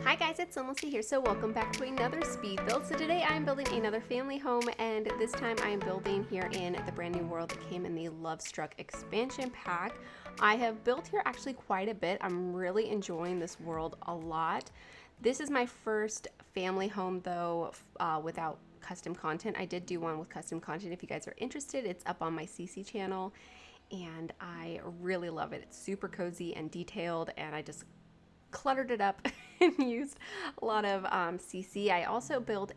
Hi guys, it's SimLicy here. So welcome back to another speed build. So today I'm building another family home, and this time I am building here in the brand new world that came in the Love Struck expansion pack. I have built here actually quite a bit. I'm really enjoying this world a lot. This is my first family home though without custom content. I did do one with custom content. If you guys are interested, it's up on my CC channel and I really love it. It's super cozy and detailed, and I just cluttered it up and used a lot of CC. I also built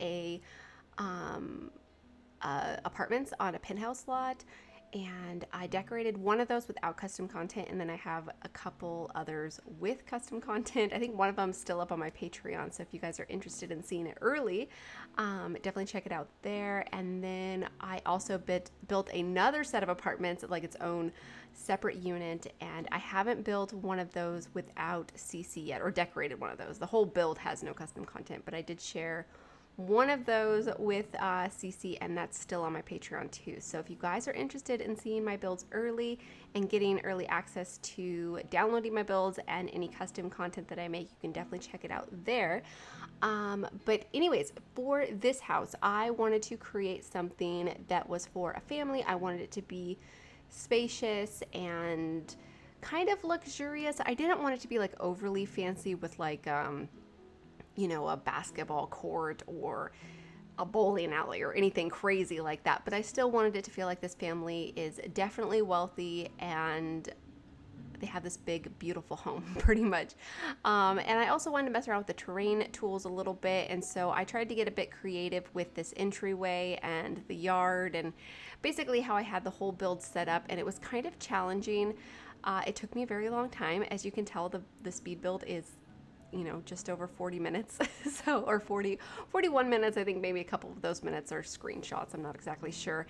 apartments on a penthouse lot, and I decorated one of those without custom content, and then I have a couple others with custom content. I think one of them is still up on my Patreon, so if you guys are interested in seeing it early, definitely check it out there. And then I also built another set of apartments, like its own separate unit, and I haven't built one of those without CC yet, or decorated one of those. The whole build has no custom content, but I did share one of those with CC, and that's still on my Patreon too. So if you guys are interested in seeing my builds early and getting early access to downloading my builds and any custom content that I make, you can definitely check it out there. But anyways, for this house, I wanted to create something that was for a family. I wanted it to be spacious and kind of luxurious. I didn't want it to be like overly fancy with like you know, a basketball court or a bowling alley or anything crazy like that, but I still wanted it to feel like this family is definitely wealthy and they have this big beautiful home pretty much. And I also wanted to mess around with the terrain tools a little bit, and so I tried to get a bit creative with this entryway and the yard and basically how I had the whole build set up, and it was kind of challenging. It took me a very long time. As you can tell, the speed build is, you know, just over 40 minutes so, or 41 minutes. I think maybe a couple of those minutes are screenshots, I'm not exactly sure,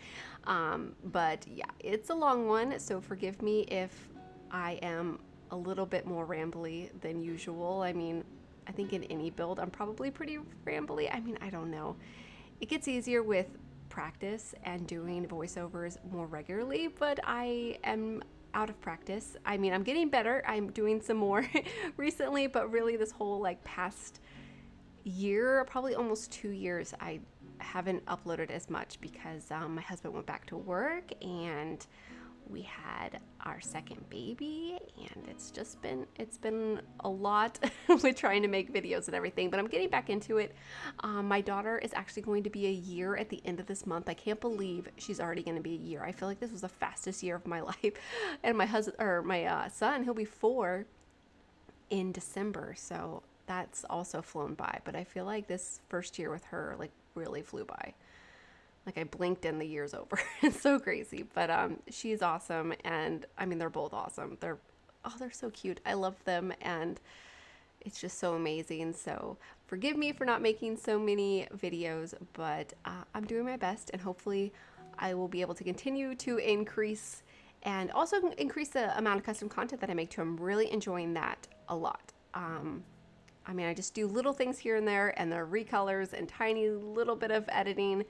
but yeah, it's a long one, so forgive me if I am a little bit more rambly than usual. I mean, I think in any build I'm probably pretty rambly. I mean, I don't know, it gets easier with practice and doing voiceovers more regularly, but I am out of practice. I mean, I'm getting better. I'm doing some more recently, but really this whole like past year, probably almost 2 years, I haven't uploaded as much because my husband went back to work and we had our second baby, and it's been a lot with trying to make videos and everything, but I'm getting back into it. My daughter is actually going to be a year at the end of this month. I can't believe she's already going to be a year. I feel like this was the fastest year of my life. And my husband, or my son, he'll be 4 in December, so that's also flown by. But I feel like this first year with her like really flew by. Like I blinked and the year's over. It's so crazy, but she's awesome, and I mean, they're both awesome. They're so cute. I love them, and it's just so amazing. So forgive me for not making so many videos, but I'm doing my best, and hopefully I will be able to continue to increase and also increase the amount of custom content that I make too. I'm really enjoying that a lot. I mean, I just do little things here and there, and they're recolors and tiny little bit of editing.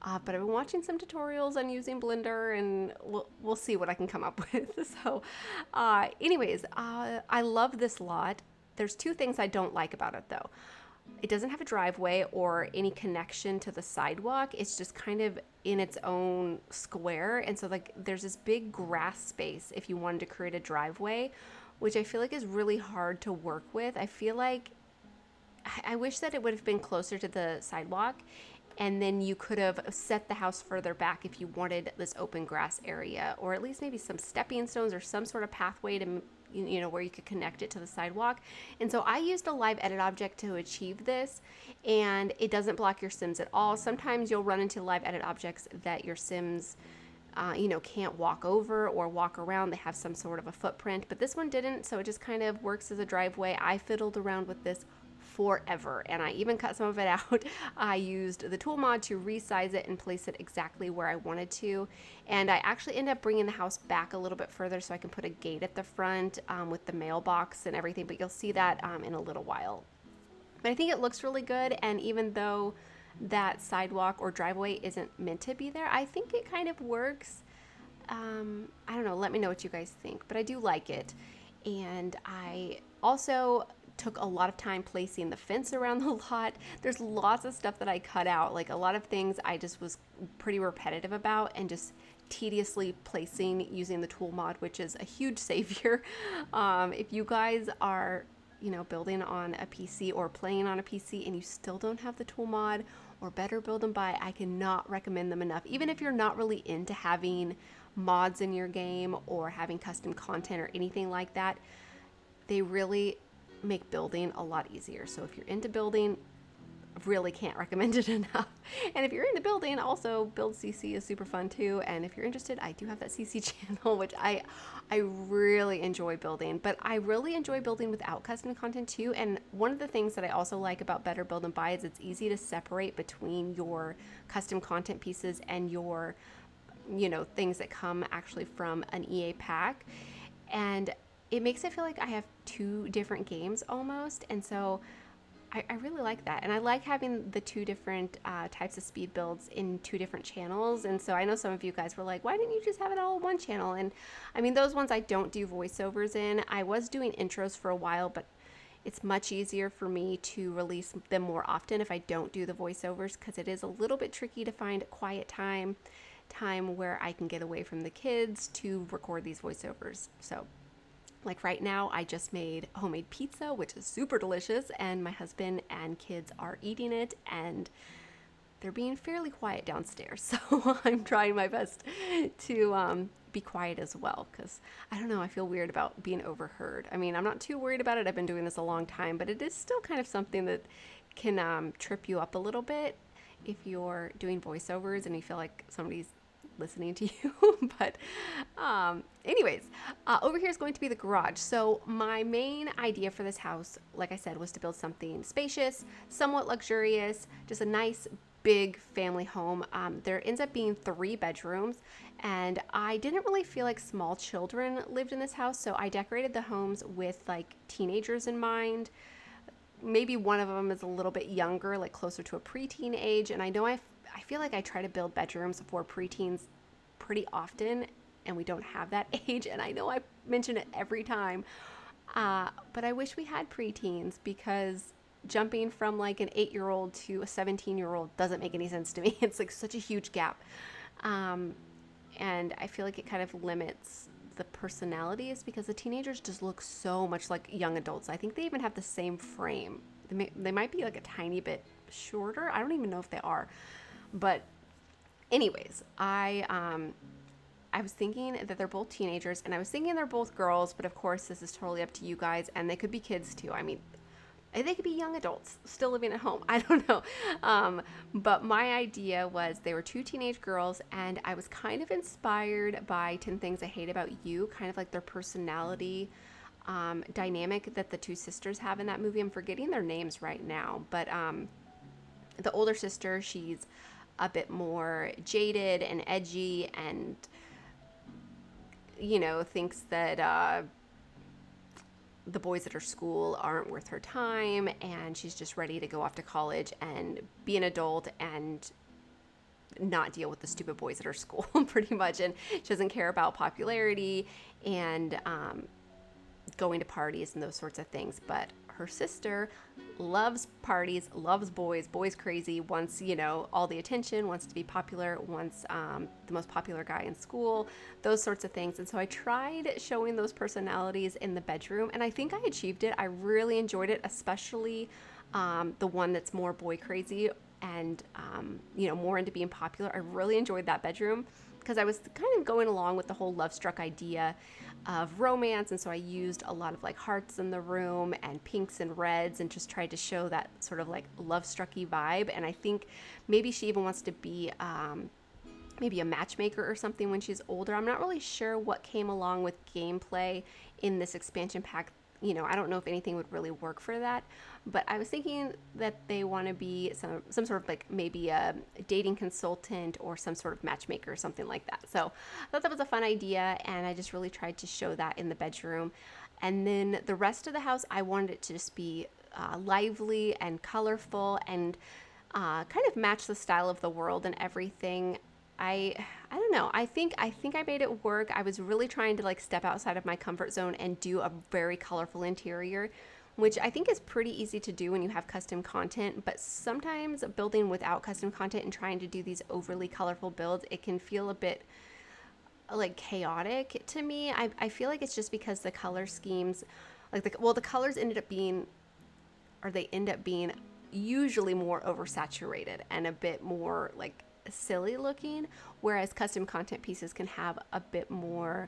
But I've been watching some tutorials on using Blender, and we'll see what I can come up with. So anyways, I love this lot. There's 2 things I don't like about it though. It doesn't have a driveway or any connection to the sidewalk. It's just kind of in its own square. And so like there's this big grass space if you wanted to create a driveway, which I feel like is really hard to work with. I feel like I wish that it would have been closer to the sidewalk, and then you could have set the house further back if you wanted this open grass area, or at least maybe some stepping stones or some sort of pathway to, you know, where you could connect it to the sidewalk. And so I used a live edit object to achieve this, and it doesn't block your Sims at all. Sometimes you'll run into live edit objects that your Sims you know, can't walk over or walk around. They have some sort of a footprint, but this one didn't, so it just kind of works as a driveway. I fiddled around with this forever, and I even cut some of it out. I used the tool mod to resize it and place it exactly where I wanted to, and I actually ended up bringing the house back a little bit further so I can put a gate at the front with the mailbox and everything, but you'll see that in a little while. But I think it looks really good, and even though that sidewalk or driveway isn't meant to be there, I think it kind of works. I don't know, let me know what you guys think, but I do like it. And I also took a lot of time placing the fence around the lot. There's lots of stuff that I cut out. Like a lot of things I just was pretty repetitive about and just tediously placing using the tool mod, which is a huge savior. If you guys are, building on a PC or playing on a PC and you still don't have the tool mod or Better Build and Buy, I cannot recommend them enough. Even if you're not really into having mods in your game or having custom content or anything like that, they really make building a lot easier. So if you're into building, really can't recommend it enough. And if you're into building, also Build CC is super fun too. And if you're interested, I do have that CC channel, which I really enjoy building, but I really enjoy building without custom content too. And one of the things that I also like about Better Build and Buy is it's easy to separate between your custom content pieces and your, things that come actually from an EA pack. And it makes it feel like I have two different games almost. And so I really like that. And I like having the two different types of speed builds in two different channels. And so I know some of you guys were like, why didn't you just have it all in one channel? And I mean, those ones I don't do voiceovers in. I was doing intros for a while, but it's much easier for me to release them more often if I don't do the voiceovers, because it is a little bit tricky to find quiet time where I can get away from the kids to record these voiceovers. So like right now, I just made homemade pizza, which is super delicious, and my husband and kids are eating it, and they're being fairly quiet downstairs. So I'm trying my best to be quiet as well, because I don't know, I feel weird about being overheard. I mean, I'm not too worried about it. I've been doing this a long time, but it is still kind of something that can trip you up a little bit if you're doing voiceovers and you feel like somebody's listening to you. But anyways, over here is going to be the garage. So my main idea for this house, like I said, was to build something spacious, somewhat luxurious, just a nice big family home. There ends up being 3 bedrooms, and I didn't really feel like small children lived in this house, so I decorated the homes with like teenagers in mind. Maybe one of them is a little bit younger, like closer to a preteen age. And I know I feel like I try to build bedrooms for preteens pretty often, and we don't have that age. And I know I mention it every time, but I wish we had preteens, because jumping from like an 8-year-old to a 17-year-old doesn't make any sense to me. It's like such a huge gap. And I feel like it kind of limits the personalities, because the teenagers just look so much like young adults. I think they even have the same frame. They might be like a tiny bit shorter. I don't even know if they are. But anyways, I was thinking that they're both teenagers, and I was thinking they're both girls, but of course this is totally up to you guys, and they could be kids too. I mean, they could be young adults still living at home. I don't know. But my idea was they were 2 teenage girls, and I was kind of inspired by 10 Things I Hate About You, kind of like their personality dynamic that the 2 sisters have in that movie. I'm forgetting their names right now, but the older sister, she's a bit more jaded and edgy, and thinks that the boys at her school aren't worth her time, and she's just ready to go off to college and be an adult and not deal with the stupid boys at her school, pretty much. And she doesn't care about popularity and going to parties and those sorts of things. But her sister loves parties, loves boys crazy, wants, all the attention, wants to be popular, wants the most popular guy in school, those sorts of things. And so I tried showing those personalities in the bedroom, and I think I achieved it. I really enjoyed it, especially the one that's more boy crazy and, more into being popular. I really enjoyed that bedroom, because I was kind of going along with the whole Love Struck idea of romance, and so I used a lot of like hearts in the room and pinks and reds, and just tried to show that sort of like Love Strucky vibe. And I think maybe she even wants to be maybe a matchmaker or something when she's older. I'm not really sure what came along with gameplay in this expansion pack. I don't know if anything would really work for that, but I was thinking that they want to be some sort of like maybe a dating consultant or some sort of matchmaker or something like that. So I thought that was a fun idea, and I just really tried to show that in the bedroom. And then the rest of the house, I wanted it to just be lively and colorful and kind of match the style of the world and everything. I don't know. I think I made it work. I was really trying to like step outside of my comfort zone and do a very colorful interior, which I think is pretty easy to do when you have custom content. But sometimes building without custom content and trying to do these overly colorful builds, it can feel a bit like chaotic to me. I feel like it's just because the color schemes, like the colors ended up being, or they end up being usually more oversaturated and a bit more like silly looking, whereas custom content pieces can have a bit more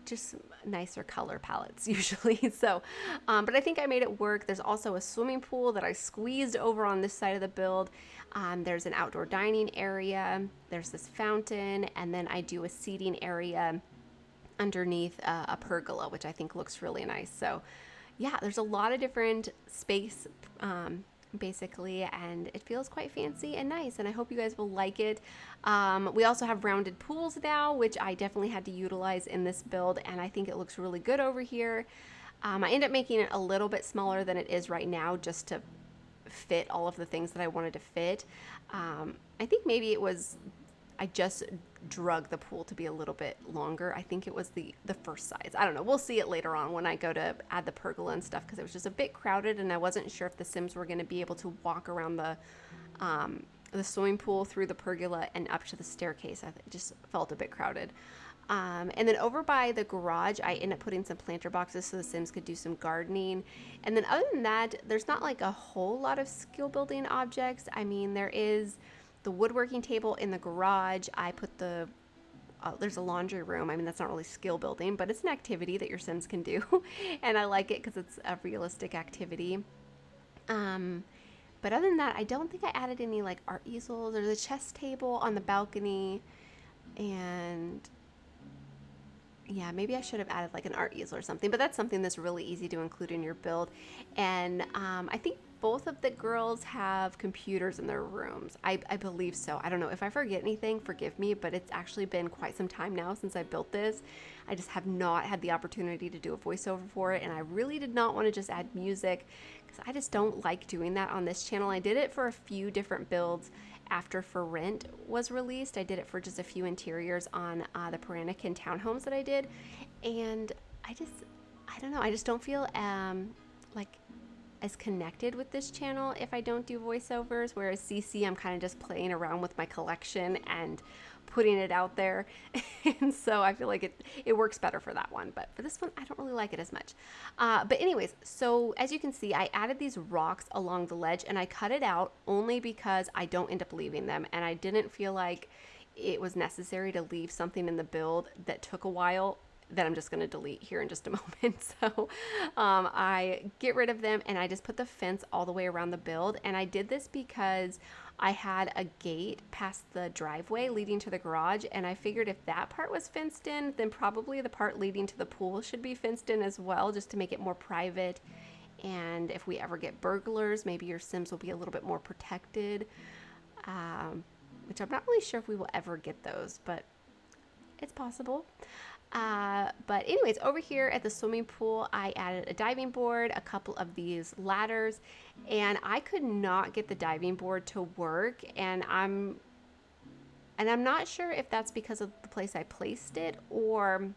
just nicer color palettes usually. So but I think I made it work. There's also a swimming pool that I squeezed over on this side of the build. There's an outdoor dining area, there's this fountain, and then I do a seating area underneath a pergola, which I think looks really nice. So yeah, there's a lot of different space basically, and it feels quite fancy and nice, and I hope you guys will like it. We also have rounded pools now, which I definitely had to utilize in this build, and I think it looks really good over here. I ended up making it a little bit smaller than it is right now just to fit all of the things that I wanted to fit. I think maybe it was, I just drug the pool to be a little bit longer. I think it was the first size. I don't know. We'll see it later on when I go to add the pergola and stuff, because it was just a bit crowded and I wasn't sure if the Sims were going to be able to walk around the swimming pool through the pergola and up to the staircase. It just felt a bit crowded. And then over by the garage, I ended up putting some planter boxes so the Sims could do some gardening. And then other than that, there's not like a whole lot of skill building objects. I mean, there is the woodworking table in the garage. I put there's a laundry room. I mean, that's not really skill building, but it's an activity that your Sims can do. And I like it because it's a realistic activity. But other than that, I don't think I added any like art easels. There's a chess table on the balcony, and yeah, maybe I should have added like an art easel or something, but that's something that's really easy to include in your build. And I think both of the girls have computers in their rooms. I believe so. I don't know. If I forget anything, forgive me, but it's actually been quite some time now since I built this. I just have not had the opportunity to do a voiceover for it, and I really did not want to just add music because I just don't like doing that on this channel. I did it for a few different builds after For Rent was released. I did it for just a few interiors on the Peranakan townhomes that I did, and I don't know, I just don't feel like as connected with this channel if I don't do voiceovers, whereas CC, I'm kind of just playing around with my collection and putting it out there. And so I feel like it works better for that one, but for this one I don't really like it as much. But anyways, so as you can see, I added these rocks along the ledge, and I cut it out only because I don't end up leaving them, and I didn't feel like it was necessary to leave something in the build that took a while that I'm just going to delete here in just a moment. So I get rid of them, and I just put the fence all the way around the build. And I did this because I had a gate past the driveway leading to the garage, and I figured if that part was fenced in, then probably the part leading to the pool should be fenced in as well, just to make it more private. And if we ever get burglars, maybe your Sims will be a little bit more protected, which I'm not really sure if we will ever get those, but it's possible. But anyways, over here at the swimming pool, I added a diving board, a couple of these ladders, and I could not get the diving board to work, and I'm not sure if that's because of the place I placed it, or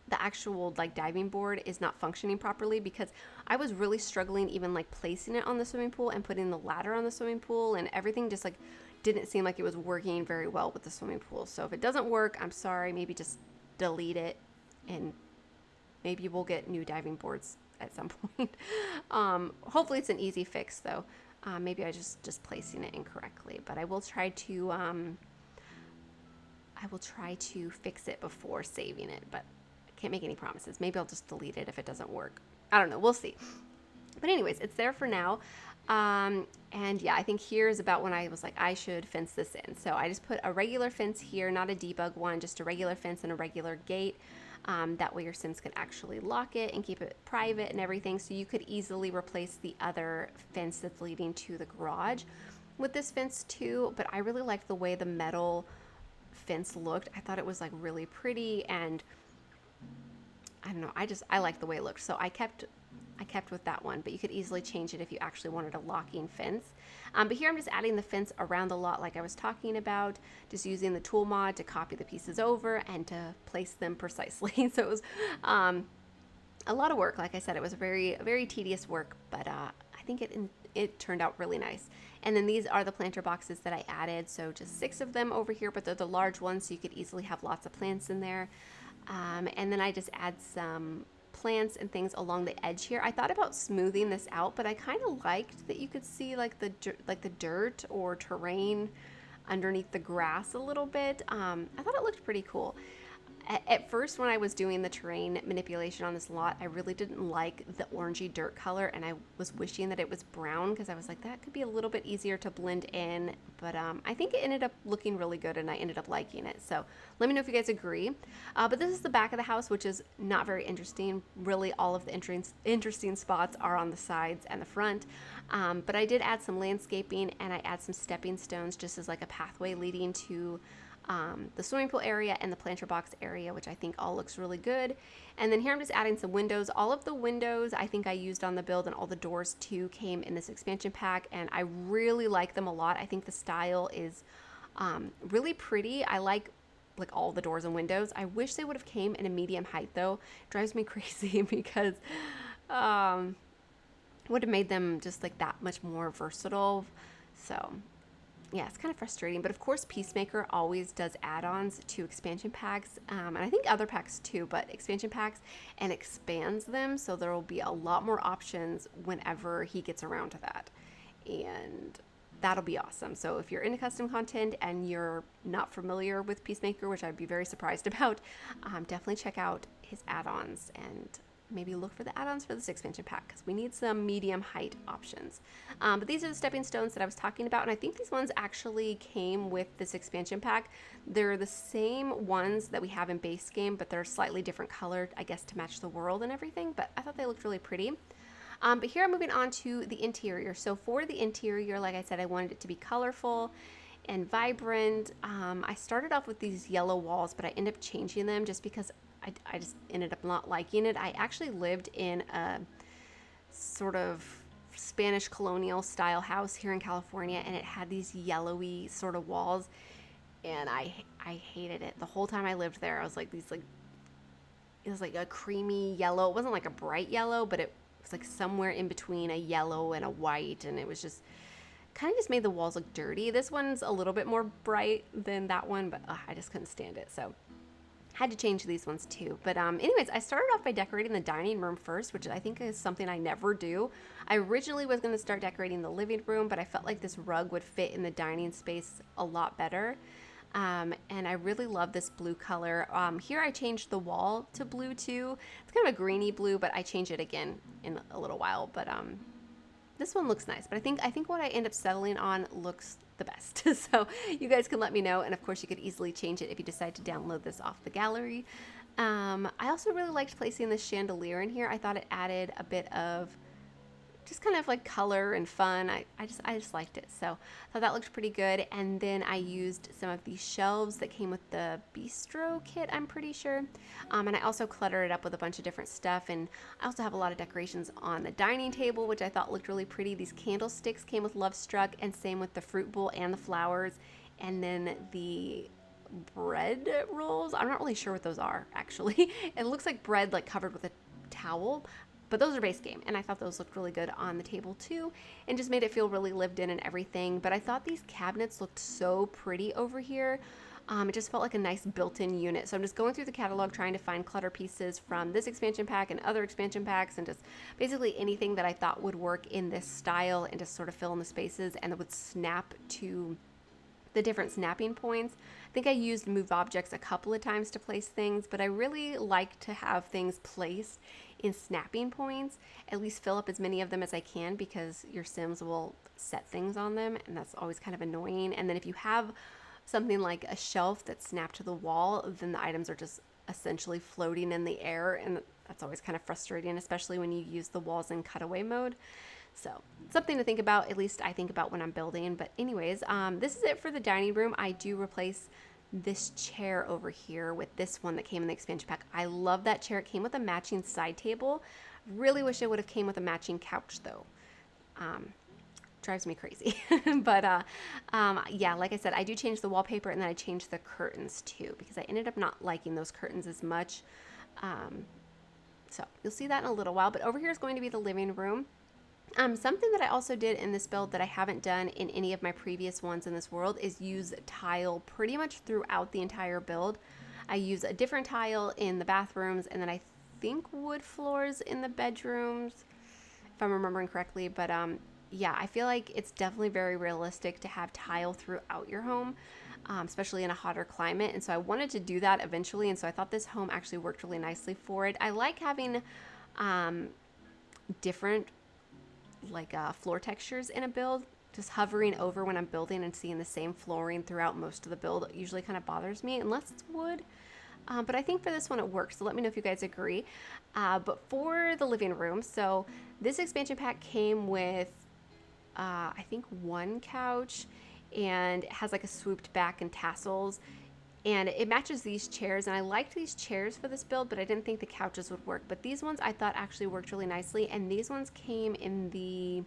the actual like diving board is not functioning properly, because I was really struggling even like placing it on the swimming pool and putting the ladder on the swimming pool, and everything just like didn't seem like it was working very well with the swimming pool. So if it doesn't work, I'm sorry, maybe just delete it, and maybe we'll get new diving boards at some point. Hopefully it's an easy fix though. Maybe I just placing it incorrectly, but I will try to fix it before saving it, but I can't make any promises. Maybe I'll just delete it if it doesn't work. I don't know, we'll see. But anyways, it's there for now. And yeah, I think here is about when I was like, I should fence this in. So I just put a regular fence here, not a debug one, just a regular fence and a regular gate. That way your Sims can actually lock it and keep it private and everything. So you could easily replace the other fence that's leading to the garage with this fence too. But I really liked the way the metal fence looked. I thought it was like really pretty, and I don't know, I like the way it looked. So I kept with that one, but you could easily change it if you actually wanted a locking fence. But here I'm just adding the fence around the lot like I was talking about, just using the tool mod to copy the pieces over and to place them precisely. So it was a lot of work. Like I said, it was very tedious work, but I think it turned out really nice. And then these are the planter boxes that I added. So just 6 of them over here, but they're the large ones, so you could easily have lots of plants in there. And then I just add some plants and things along the edge here. I thought about smoothing this out, but I kind of liked that you could see like the dirt or terrain underneath the grass a little bit. I thought it looked pretty cool. At first, when I was doing the terrain manipulation on this lot, I really didn't like the orangey dirt color, and I was wishing that it was brown because I was like, that could be a little bit easier to blend in. But I think it ended up looking really good, and I ended up liking it. So let me know if you guys agree. But this is the back of the house, which is not very interesting. Really, all of the interesting spots are on the sides and the front. But I did add some landscaping, and I add some stepping stones just as like a pathway leading to the swimming pool area and the planter box area, which I think all looks really good. And then here I'm just adding some windows. All of the windows I think I used on the build, and all the doors too came in this expansion pack, and I really like them a lot. I think the style is really pretty. I like all the doors and windows. I wish they would have came in a medium height though. It drives me crazy because would have made them just like that much more versatile. So yeah, it's kind of frustrating, but of course Peacemaker always does add-ons to expansion packs, and I think other packs too, but expansion packs, and expands them, so there will be a lot more options whenever he gets around to that, and that'll be awesome. So if you're into custom content and you're not familiar with Peacemaker, which I'd be very surprised about, definitely check out his add-ons and maybe look for the add-ons for this expansion pack because we need some medium height options. But these are the stepping stones that I was talking about, and I think these ones actually came with this expansion pack. They're the same ones that we have in base game, but they're slightly different colored, I guess, to match the world and everything, but I thought they looked really pretty. But here I'm moving on to the interior. So for the interior, like I said, I wanted it to be colorful and vibrant. I started off with these yellow walls, but I ended up changing them just because I just ended up not liking it. I actually lived in a sort of Spanish colonial style house here in California, and it had these yellowy sort of walls, and I hated it. The whole time I lived there, I was like, it was like a creamy yellow. It wasn't like a bright yellow, but it was like somewhere in between a yellow and a white, and it was just kind of just made the walls look dirty. This one's a little bit more bright than that one, but I just couldn't stand it. So had to change these ones too. But anyways, I started off by decorating the dining room first, which I think is something I never do. I originally was going to start decorating the living room, but I felt like this rug would fit in the dining space a lot better. And I really love this blue color. Here I changed the wall to blue too. It's kind of a greeny blue, but I change it again in a little while. But this one looks nice, but I think what I end up settling on looks the best. So you guys can let me know, and of course you could easily change it if you decide to download this off the gallery. I also really liked placing this chandelier in here. I thought it added a bit of just kind of like color and fun. I just liked it, so I thought that looked pretty good. And then I used some of these shelves that came with the bistro kit, I'm pretty sure, and I also cluttered it up with a bunch of different stuff. And I also have a lot of decorations on the dining table, which I thought looked really pretty. These candlesticks came with Love Struck, and same with the fruit bowl and the flowers. And then the bread rolls, I'm not really sure what those are actually. It looks like bread like covered with a towel, but those are base game, and I thought those looked really good on the table too, and just made it feel really lived in and everything. But I thought these cabinets looked so pretty over here. It just felt like a nice built-in unit. So I'm just going through the catalog trying to find clutter pieces from this expansion pack and other expansion packs, and just basically anything that I thought would work in this style and just sort of fill in the spaces and that would snap to the different snapping points. I think I used move objects a couple of times to place things, but I really like to have things placed in snapping points, at least fill up as many of them as I can, because your Sims will set things on them, and that's always kind of annoying. And then if you have something like a shelf that's snapped to the wall, then the items are just essentially floating in the air, and that's always kind of frustrating, especially when you use the walls in cutaway mode. So something to think about, at least I think about when I'm building. But anyways, this is it for the dining room. I do replace this chair over here with this one that came in the expansion pack. I love that chair. It came with a matching side table. Really wish it would have came with a matching couch though. Drives me crazy. But yeah, like I said, I do change the wallpaper, and then I changed the curtains too, because I ended up not liking those curtains as much. So you'll see that in a little while, but over here is going to be the living room. Something that I also did in this build that I haven't done in any of my previous ones in this world is use tile pretty much throughout the entire build. I use a different tile in the bathrooms, and then I think wood floors in the bedrooms, if I'm remembering correctly. But yeah, I feel like it's definitely very realistic to have tile throughout your home, especially in a hotter climate. And so I wanted to do that eventually, and so I thought this home actually worked really nicely for it. I like having different floor textures in a build. Just hovering over when I'm building and seeing the same flooring throughout most of the build usually kind of bothers me, unless it's wood. But I think for this one it works, so let me know if you guys agree. But for the living room, so this expansion pack came with I think one couch, and it has like a swooped back and tassels, and it matches these chairs, and I liked these chairs for this build, but I didn't think the couches would work. But these ones I thought actually worked really nicely, and these ones came in the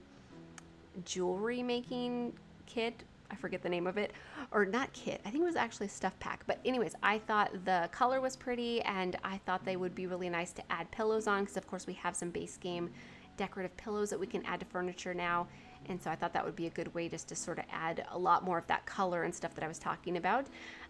jewelry making kit. I forget the name of it, or not kit, I think it was actually a stuff pack. But anyways, I thought the color was pretty, and I thought they would be really nice to add pillows on, because of course we have some base game decorative pillows that we can add to furniture now. And so I thought that would be a good way just to sort of add a lot more of that color and stuff that I was talking about.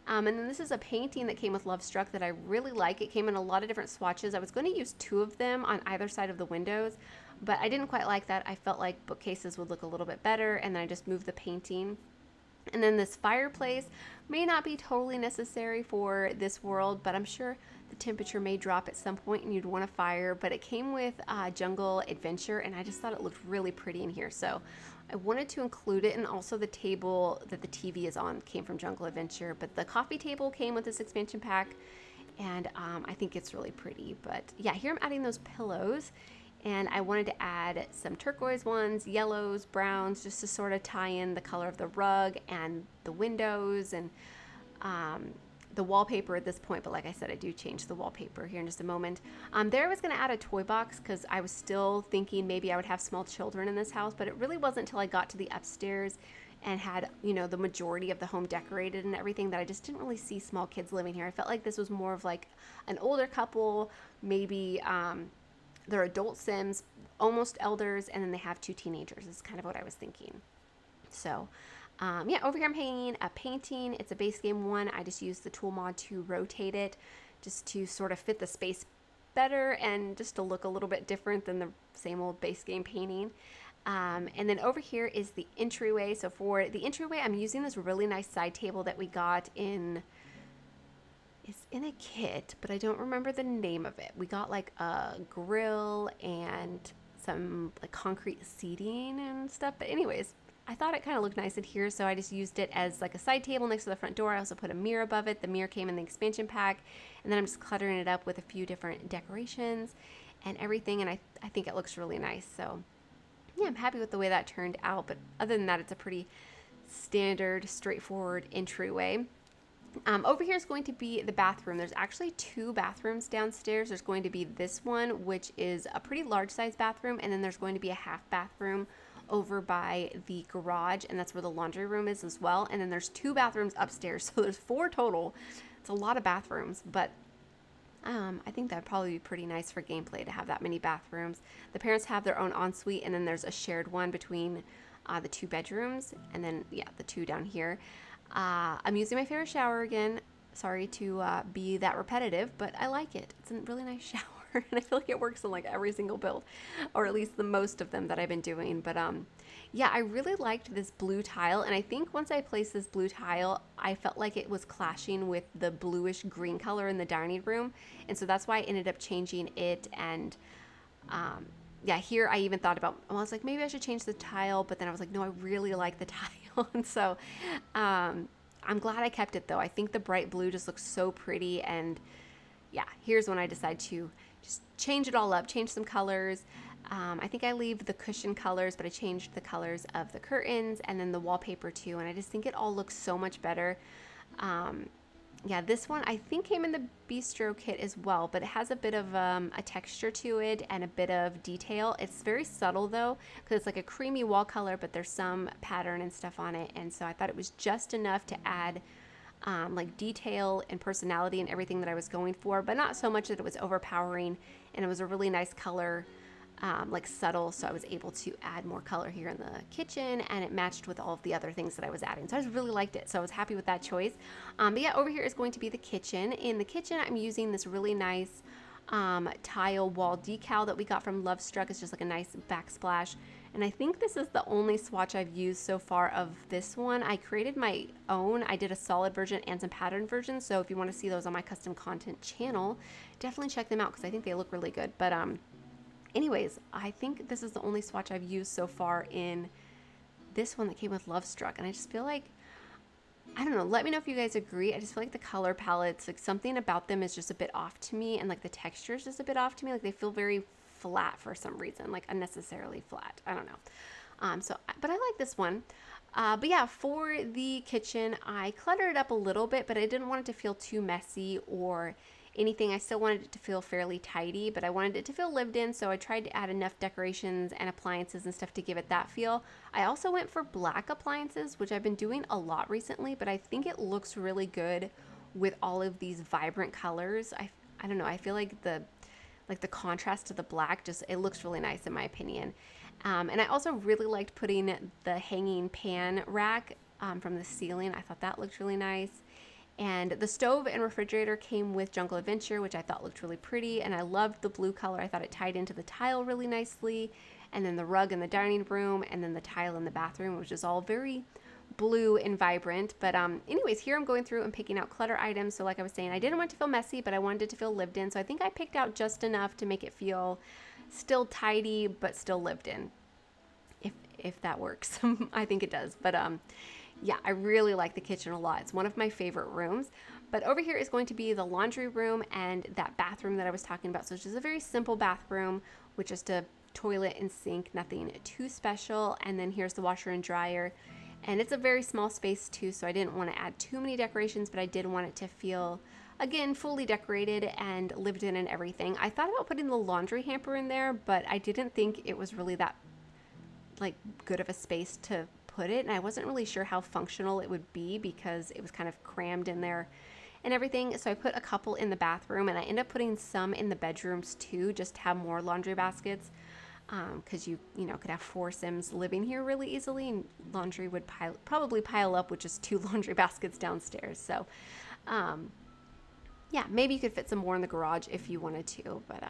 And then this is a painting that came with Love Struck that I really like. It came in a lot of different swatches. I was going to use 2 of them on either side of the windows, but I didn't quite like that. I felt like bookcases would look a little bit better, and then I just moved the painting. And then this fireplace may not be totally necessary for this world, but I'm sure the temperature may drop at some point and you'd want a fire. But it came with Jungle Adventure, and I just thought it looked really pretty in here, so I wanted to include it. And also the table that the TV is on came from Jungle Adventure, but the coffee table came with this expansion pack, and I think it's really pretty. But yeah, here I'm adding those pillows, and I wanted to add some turquoise ones, yellows, browns, just to sort of tie in the color of the rug and the windows and the wallpaper at this point. But like I said, I do change the wallpaper here in just a moment. There I was going to add a toy box, because I was still thinking maybe I would have small children in this house, but it really wasn't until I got to the upstairs and had, you know, the majority of the home decorated and everything that I just didn't really see small kids living here. I felt like this was more of like an older couple, maybe they're adult Sims, almost elders, and then they have 2 teenagers is kind of what I was thinking. So yeah, over here I'm hanging a painting. It's a base game one. I just used the tool mod to rotate it just to sort of fit the space better and just to look a little bit different than the same old base game painting. And then over here is the entryway. So for the entryway, I'm using this really nice side table that we got in... It's in a kit, but I don't remember the name of it. We got like a grill and some like concrete seating and stuff. But anyways, I thought it kind of looked nice in here, so I just used it as like a side table next to the front door. I also put a mirror above it. The mirror came in the expansion pack, and then I'm just cluttering it up with a few different decorations and everything, and I think it looks really nice. So yeah, I'm happy with the way that turned out. But other than that, it's a pretty standard, straightforward entryway. Over here is going to be the bathroom. There's actually 2 bathrooms downstairs. There's going to be this one, which is a pretty large size bathroom, and then there's going to be a half bathroom over by the garage, and that's where the laundry room is as well. And then there's 2 bathrooms upstairs, so there's 4 total. It's a lot of bathrooms, but I think that'd probably be pretty nice for gameplay to have that many bathrooms. The parents have their own ensuite, and then there's a shared one between the 2 bedrooms, and then yeah, the 2 down here. I'm using my favorite shower again. Sorry to be that repetitive, but I like it. It's a really nice shower, and I feel like it works in like every single build, or at least the most of them that I've been doing. But yeah, I really liked this blue tile, and I think once I placed this blue tile, I felt like it was clashing with the bluish green color in the dining room, and so that's why I ended up changing it. And yeah, here I even thought about, well, I was like, maybe I should change the tile, but then I was like, no, I really like the tile. And so I'm glad I kept it though. I think the bright blue just looks so pretty, and yeah, here's when I decide to just change it all up, change some colors. I think I leave the cushion colors, but I changed the colors of the curtains and then the wallpaper too, and I just think it all looks so much better. Yeah, this one I think came in the bistro kit as well, but it has a bit of a texture to it and a bit of detail. It's very subtle though, because it's like a creamy wall color, but there's some pattern and stuff on it, and so I thought it was just enough to add like detail and personality and everything that I was going for, but not so much that it was overpowering. And it was a really nice color, like subtle, so I was able to add more color here in the kitchen, and it matched with all of the other things that I was adding. So I just really liked it, so I was happy with that choice. But yeah, over here is going to be the kitchen. In the kitchen, I'm using this really nice tile wall decal that we got from Lovestruck. It's just like a nice backsplash. And I think this is the only swatch I've used so far of this one. I created my own. I did a solid version and some pattern versions. So if you want to see those on my custom content channel, definitely check them out because I think they look really good. But anyways, I think this is the only swatch I've used so far in this one that came with Lovestruck. And I just feel like, I don't know, let me know if you guys agree. I just feel like the color palettes, like something about them is just a bit off to me, and like the texture is just a bit off to me. Like they feel very flat for some reason, like unnecessarily flat. I don't know. But I like this one. But yeah, for the kitchen, I cluttered it up a little bit, but I didn't want it to feel too messy or anything. I still wanted it to feel fairly tidy, but I wanted it to feel lived in, so I tried to add enough decorations and appliances and stuff to give it that feel. I also went for black appliances, which I've been doing a lot recently, but I think it looks really good with all of these vibrant colors. I don't know, I feel like the contrast to the black, just it looks really nice in my opinion. And I also really liked putting the hanging pan rack from the ceiling. I thought that looked really nice. And the stove and refrigerator came with Jungle Adventure, which I thought looked really pretty. And I loved the blue color. I thought it tied into the tile really nicely. And then the rug in the dining room, and then the tile in the bathroom, which is all very blue and vibrant. But anyways, here I'm going through and picking out clutter items. So like I was saying, I didn't want it to feel messy, but I wanted it to feel lived in. So I think I picked out just enough to make it feel still tidy, but still lived in. If that works. I think it does. But yeah, I really like the kitchen a lot. It's one of my favorite rooms. But over here is going to be the laundry room and that bathroom that I was talking about. So it's just a very simple bathroom with just a toilet and sink, nothing too special. And then here's the washer and dryer. And it's a very small space too, so I didn't want to add too many decorations, but I did want it to feel, again, fully decorated and lived in and everything. I thought about putting the laundry hamper in there, but I didn't think it was really that like good of a space to put it, and I wasn't really sure how functional it would be because it was kind of crammed in there and everything. So I put a couple in the bathroom, and I ended up putting some in the bedrooms too, just to have more laundry baskets, because you know could have 4 Sims living here really easily, and laundry would probably pile up with just 2 laundry baskets downstairs. So yeah, maybe you could fit some more in the garage if you wanted to, but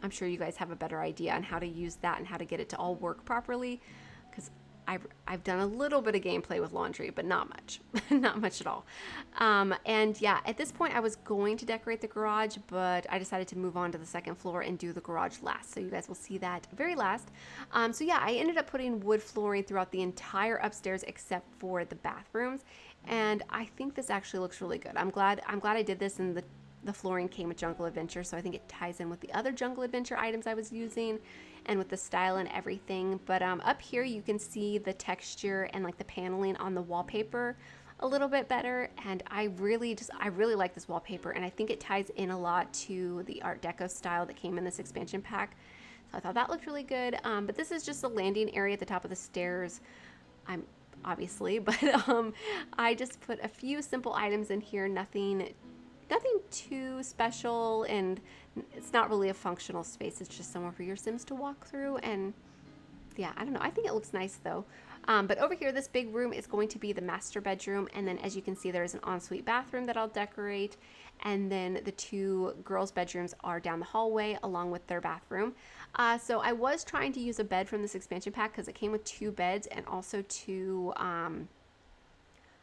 I'm sure you guys have a better idea on how to use that and how to get it to all work properly, because I've done a little bit of gameplay with laundry, but not much, not much at all. And yeah, at this point I was going to decorate the garage, but I decided to move on to the second floor and do the garage last. So you guys will see that very last. So yeah, I ended up putting wood flooring throughout the entire upstairs except for the bathrooms. And I think this actually looks really good. I'm glad I did this, and the flooring came with Jungle Adventure, so I think it ties in with the other Jungle Adventure items I was using and with the style and everything. But up here you can see the texture and like the paneling on the wallpaper a little bit better, and I really like this wallpaper, and I think it ties in a lot to the Art Deco style that came in this expansion pack. So I thought that looked really good. But this is just the landing area at the top of the stairs. But I just put a few simple items in here, nothing too special, and it's not really a functional space. It's just somewhere for your Sims to walk through, and yeah, I don't know. I think it looks nice though. But over here, this big room is going to be the master bedroom, and then as you can see, there's an ensuite bathroom that I'll decorate, and then the 2 girls' bedrooms are down the hallway along with their bathroom. So I was trying to use a bed from this expansion pack because it came with 2 beds and also 2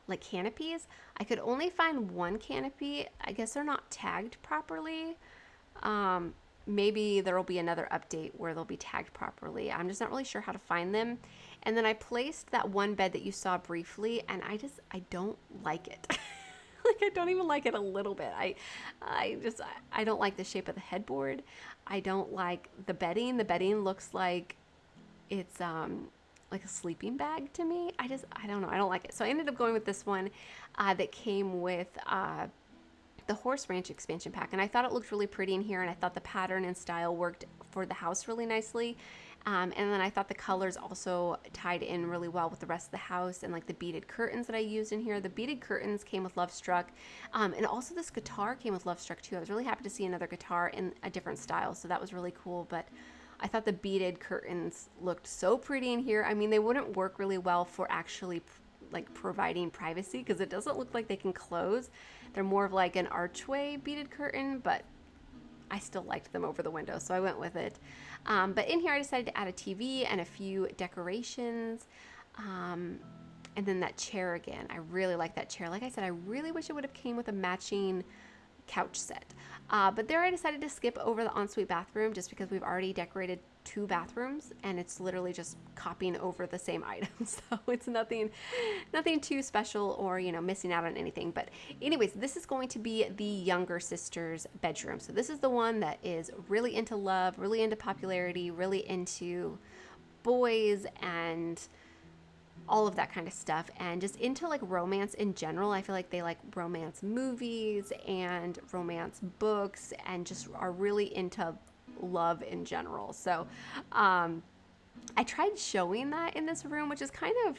like canopies. I could only find 1 canopy. I guess they're not tagged properly. Maybe there will be another update where they'll be tagged properly. I'm just not really sure how to find them. And then I placed that 1 bed that you saw briefly, and I don't like it. Like, I don't even like it a little bit. I don't like the shape of the headboard. I don't like the bedding. The bedding looks like it's like a sleeping bag to me. I don't know. I don't like it. So I ended up going with this one that came with the Horse Ranch expansion pack, and I thought it looked really pretty in here, and I thought the pattern and style worked for the house really nicely. And then I thought the colors also tied in really well with the rest of the house, and like the beaded curtains that I used in here. The beaded curtains came with Love Struck, and also this guitar came with Love Struck too. I was really happy to see another guitar in a different style, so that was really cool. But I thought the beaded curtains looked so pretty in here. I mean, they wouldn't work really well for actually like providing privacy because it doesn't look like they can close. They're more of like an archway beaded curtain, but I still liked them over the window, so I went with it. But in here I decided to add a TV and a few decorations. And then that chair again. I really like that chair. Like I said, I really wish it would have came with a matching couch set. But there I decided to skip over the ensuite bathroom just because we've already decorated 2 bathrooms and it's literally just copying over the same items. So it's nothing too special or, you know, missing out on anything. But anyways, this is going to be the younger sister's bedroom. So this is the one that is really into love, really into popularity, really into boys and all of that kind of stuff, and just into like romance in general. I feel like they like romance movies and romance books and just are really into love in general. So I tried showing that in this room, which is kind of,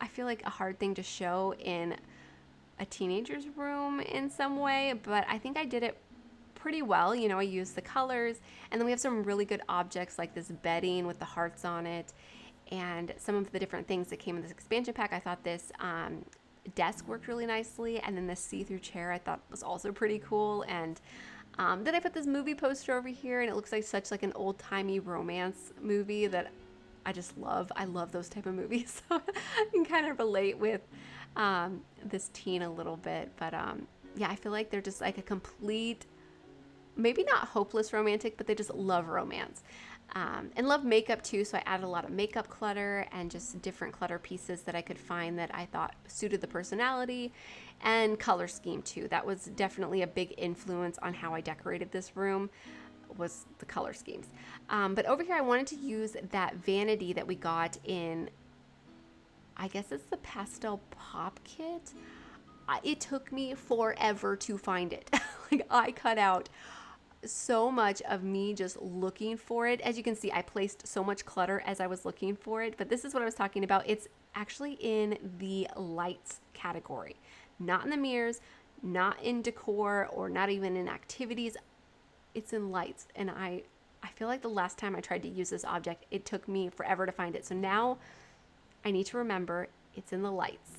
I feel like, a hard thing to show in a teenager's room in some way, but I think I did it pretty well. You know, I used the colors, and then we have some really good objects like this bedding with the hearts on it and some of the different things that came in this expansion pack. I thought this desk worked really nicely, and then this see-through chair I thought was also pretty cool. And then I put this movie poster over here, and it looks like such like an old-timey romance movie that I just love. I love those type of movies, so I can kind of relate with this teen a little bit. But yeah, I feel like they're just like a complete, maybe not hopeless romantic, but they just love romance. And love makeup too, so I added a lot of makeup clutter and just different clutter pieces that I could find that I thought suited the personality, and color scheme too. That was definitely a big influence on how I decorated this room, was the color schemes. But over here I wanted to use that vanity that we got in, I guess it's the Pastel Pop Kit. It took me forever to find it. Like, I cut out so much of me just looking for it. As you can see, I placed so much clutter as I was looking for it, but this is what I was talking about. It's actually in the lights category, not in the mirrors, not in decor, or not even in activities. It's in lights, and I feel like the last time I tried to use this object, it took me forever to find it. So now I need to remember it's in the lights.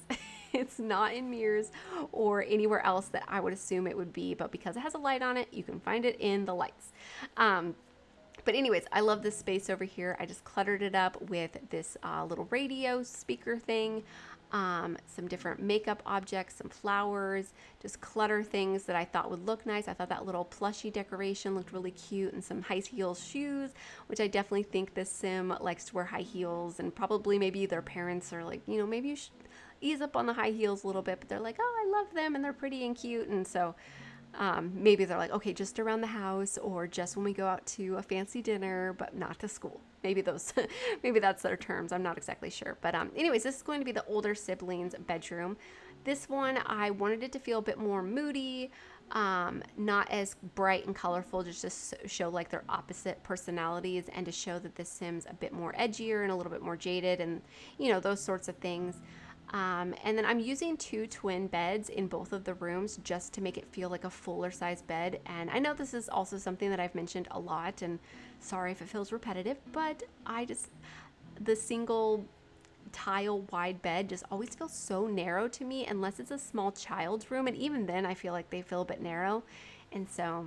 It's not in mirrors or anywhere else that I would assume it would be, but because it has a light on it, you can find it in the lights. But anyways, I love this space over here. I just cluttered it up with this little radio speaker thing, some different makeup objects, some flowers, just clutter things that I thought would look nice. I thought that little plushie decoration looked really cute, and some high heel shoes, which I definitely think this sim likes to wear high heels, and probably maybe their parents are like, you know, maybe you should ease up on the high heels a little bit, but they're like, oh, I love them and they're pretty and cute. And so maybe they're like, okay, just around the house or just when we go out to a fancy dinner, but not to school. Maybe those, maybe that's their terms. I'm not exactly sure. But anyways, this is going to be the older siblings' bedroom. This one, I wanted it to feel a bit more moody, not as bright and colorful, just to show like their opposite personalities, and to show that this sim's a bit more edgier and a little bit more jaded, and you know, those sorts of things. And then I'm using 2 twin beds in both of the rooms just to make it feel like a fuller size bed. And I know this is also something that I've mentioned a lot, and sorry if it feels repetitive, but the single tile wide bed just always feels so narrow to me, unless it's a small child's room. And even then I feel like they feel a bit narrow. And so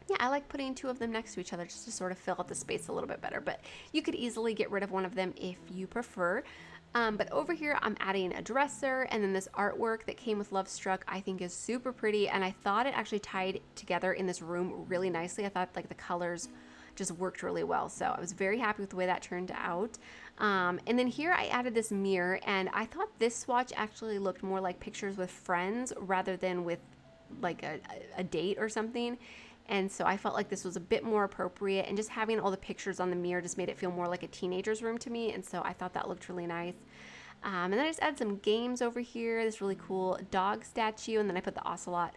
yeah, I like putting 2 of them next to each other just to sort of fill out the space a little bit better, but you could easily get rid of one of them if you prefer. But over here, I'm adding a dresser, and then this artwork that came with Love Struck I think is super pretty, and I thought it actually tied together in this room really nicely. I thought like the colors just worked really well, so I was very happy with the way that turned out. And then here I added this mirror, and I thought this swatch actually looked more like pictures with friends rather than with like a date or something. And so I felt like this was a bit more appropriate, and just having all the pictures on the mirror just made it feel more like a teenager's room to me. And so I thought that looked really nice. And then I just added some games over here, this really cool dog statue, and then I put the ocelot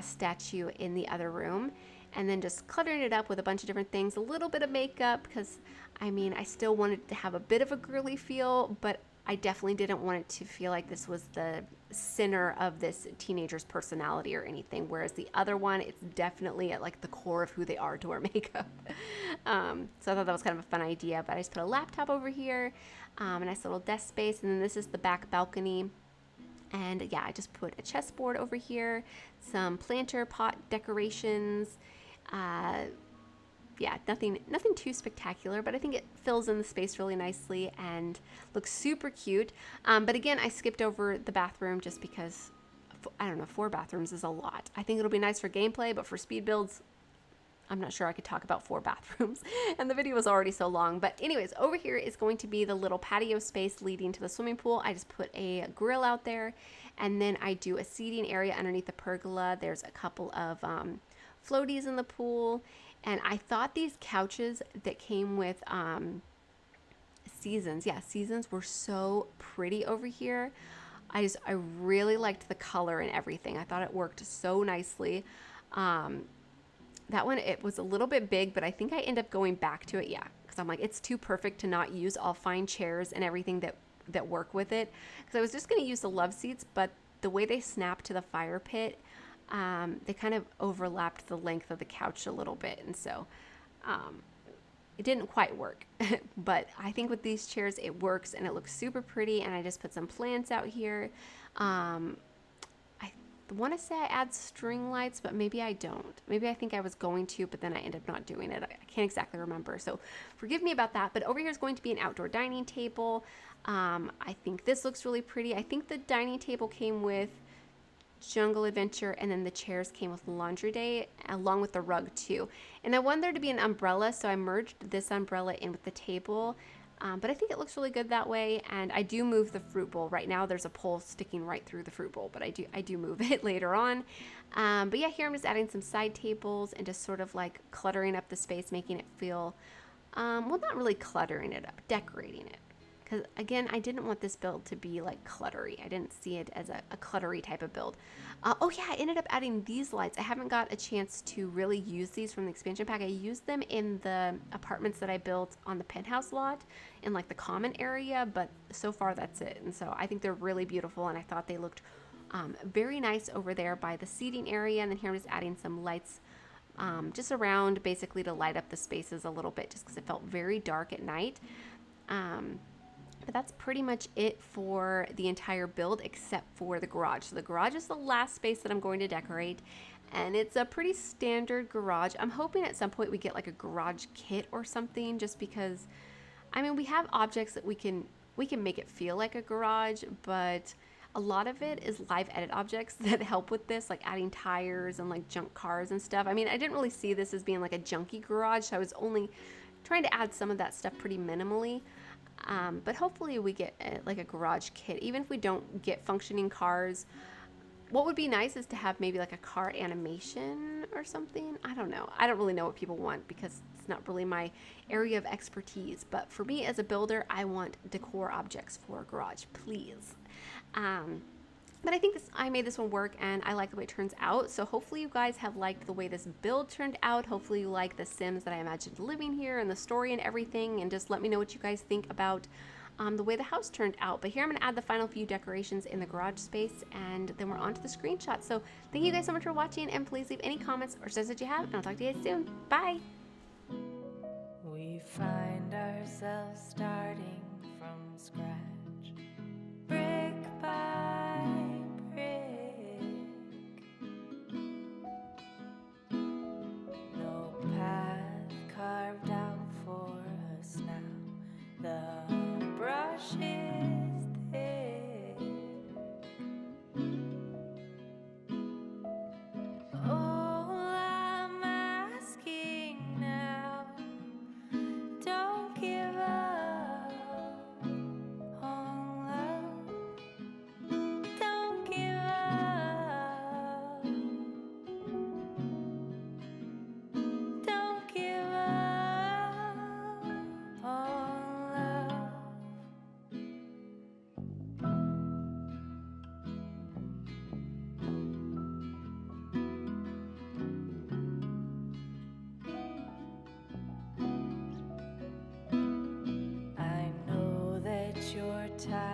statue in the other room. and then just cluttering it up with a bunch of different things, a little bit of makeup, because I mean, I still wanted to have a bit of a girly feel, but I definitely didn't want it to feel like this was the center of this teenager's personality or anything, whereas the other one, it's definitely at like the core of who they are to wear makeup. So I thought that was kind of a fun idea, but I just put a laptop over here, a nice little desk space, and then this is the back balcony. And yeah, I just put a chessboard over here, some planter pot decorations. Yeah, nothing too spectacular, but I think it fills in the space really nicely and looks super cute. But again, I skipped over the bathroom just because, I don't know, 4 bathrooms is a lot. I think it'll be nice for gameplay, but for speed builds, I'm not sure I could talk about 4 bathrooms, and the video was already so long. But anyways, over here is going to be the little patio space leading to the swimming pool. I just put a grill out there, and then I do a seating area underneath the pergola. There's a couple of floaties in the pool, and I thought these couches that came with seasons, seasons were so pretty over here. I really liked the color and everything. I thought it worked so nicely. That one, it was a little bit big, but I think I end up going back to it, because I'm like, it's too perfect to not use. I'll find chairs and everything that work with it, because I was just going to use the love seats, but the way they snap to the fire pit, they kind of overlapped the length of the couch a little bit, and so it didn't quite work. But I think with these chairs it works, and it looks super pretty. And I just put some plants out here. I want to say I add string lights, but maybe I don't. Maybe I think I was going to, but then I ended up not doing it. I can't exactly remember, so forgive me about that. But over here is going to be an outdoor dining table. I think this looks really pretty. I think the dining table came with Jungle Adventure, and then the chairs came with Laundry Day, along with the rug too. And I wanted there to be an umbrella, so I merged this umbrella in with the table. But I think it looks really good that way, and I do move the fruit bowl. Right now there's a pole sticking right through the fruit bowl, but I do move it later on. But yeah, here I'm just adding some side tables and just sort of like cluttering up the space, making it feel, well, not really cluttering it up, decorating it. Because again, I didn't want this build to be like cluttery. I didn't see it as a cluttery type of build. Oh yeah, I ended up adding these lights. I haven't got a chance to really use these from the expansion pack. I used them in the apartments that I built on the penthouse lot in like the common area, but so far that's it. And so I think they're really beautiful, and I thought they looked very nice over there by the seating area. And then here I'm just adding some lights just around, basically to light up the spaces a little bit, just because it felt very dark at night. But that's pretty much it for the entire build, except for the garage. So the garage is the last space that I'm going to decorate, and it's a pretty standard garage. I'm hoping at some point we get like a garage kit or something, just because, I mean, we have objects that we can make it feel like a garage, but a lot of it is live edit objects that help with this, like adding tires and like junk cars and stuff. I mean, I didn't really see this as being like a junky garage, so I was only trying to add some of that stuff pretty minimally. But hopefully we get like a garage kit, even if we don't get functioning cars. What would be nice is to have maybe like a car animation or something. I don't know. I don't really know what people want, because it's not really my area of expertise. But for me as a builder, I want decor objects for a garage, please. But I think I made this one work, and I like the way it turns out. So hopefully you guys have liked the way this build turned out. Hopefully you like the Sims that I imagined living here and the story and everything. And just let me know what you guys think about the way the house turned out. But here I'm going to add the final few decorations in the garage space, and then we're on to the screenshot. So thank you guys so much for watching, and please leave any comments or says that you have, and I'll talk to you guys soon. Bye! We find ourselves starting from scratch, brick by brick. No path carved out for us now. The brush is thick. All I'm asking now, don't give up on love. tired.